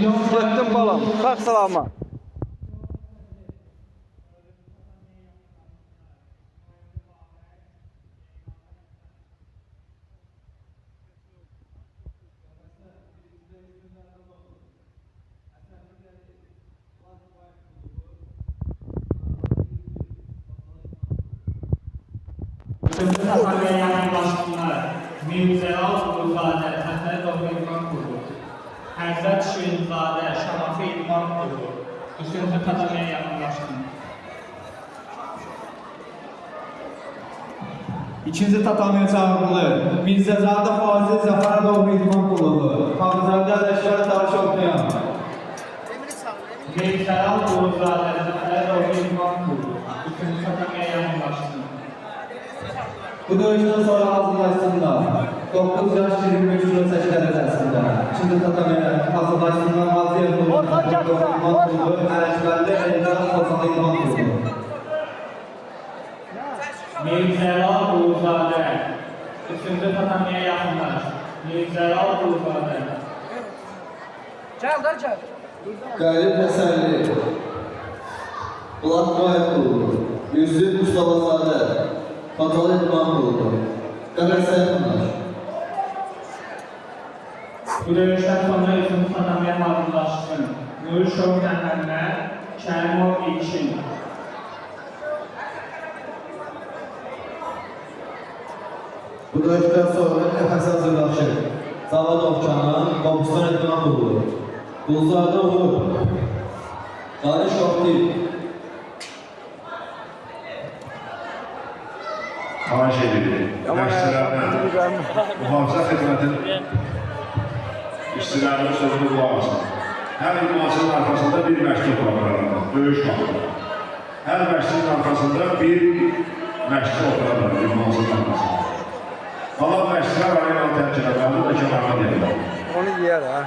Getdim balam. Sağ salama. Kırmızı Sakarya yakınlaştırmalar, Mevzeral Uluzadə, Həsənov İdman Kurulu, Həzrət Şirinzadə, Şamafi İdman Kurulu, 3-cü Sakarya yakınlaştırmalar. İkinci tatamiyə çağırılır. Mirzəzadə Fazil Zəfərov İdman Kurulu, Xanzadə Ələşvər Darış Oxuyan. Mevzeral Uluzadə, Həsənov İdman Kurulu, 3-cü Sakarya yakınlaştırmalar. Bu döyüşdən sonra hazırlaşsınlar. 9 yaş 25 kilo çəki dərəcəsində. İkinci tatamiyə hazırlaşsınlar. Haziyev Kurulu, İdman Kurulu, Ələşvərli Eldar Fazal İdman Kurulu. Mevzeral Uluzadə, 3-cü tatamiyə yakınlaştırmalar. Mevzeral Uluzadə. Gel. Qalib Həsənli, Bulat Qayıb Kurulu, Yusuf Mustafazadə, Fatalı İdman Kurulu, Qəmər Səyəfənlər. Bu döyüşdən sonra 3-cü tatamiyə hazırlaşsın. Nurşov Məhəmməd, Kərimov İlkin. Bu döyüşdən sonra Həsən Zırdaşır, Savad Ovçanın, Qobustan İdman Kurulu, Qulzadə Uğur, Qali Şoxtiv. Xahiş edilir. Məşqçilərdən mühafizə xidmətin işçilərinin sözünü qulaq asın. Hər idmançının arxasında bir məşqçi oturarlar, döyüş vaxtı. Hər məşqçinin arxasında bir məşqçi oturarlar, idmançının arxasında. Qalan məşqçilər arenanı təmkinlərini də kənarına deyirlər. Onu yer ha.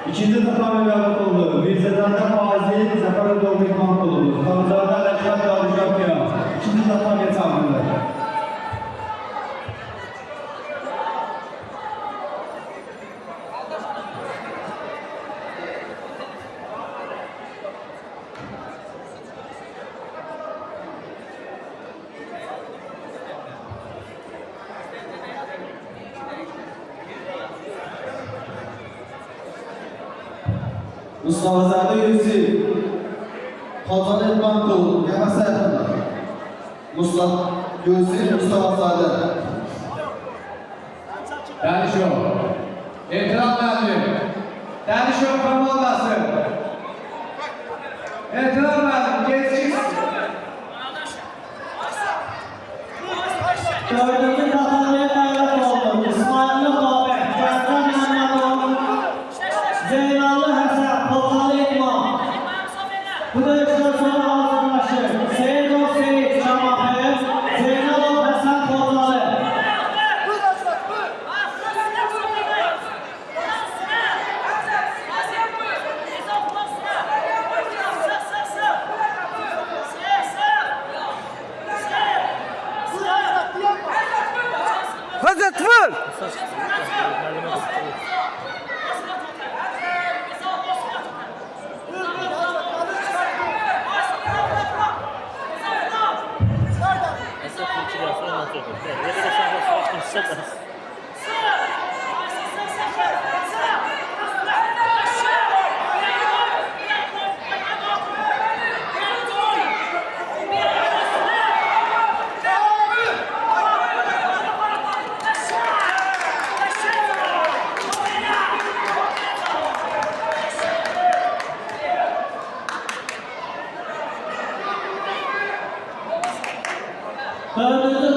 İkinci tatamiyə məlumat oldu. Mirzəzadə Fazil Zəfərov İdman Kurulu, Xanzadə Ələşvər Darış Oxuyan. İkinci tatamiyə çağırılır. Mustafazadə Yusuf, Xanzadə İdman Kurulu, Qəmər Səyəfənlər. Yusuf Mustafazadə. Dənişov, etiraz müəllim, Dənişov komandası, etiraz müəllim, geçiş. Dördüncü tatamiyə dəvət oldu. İsmail Qabək, Qəzdən Məmmədov, Zeynallı Həsən, Fatalı İdman. Bu döyüşdən sonra hazırlaşır. Seyidov Seyid Şamaxı, Zeynalov Həsən Fatalı. Hazret vur. Dördüncü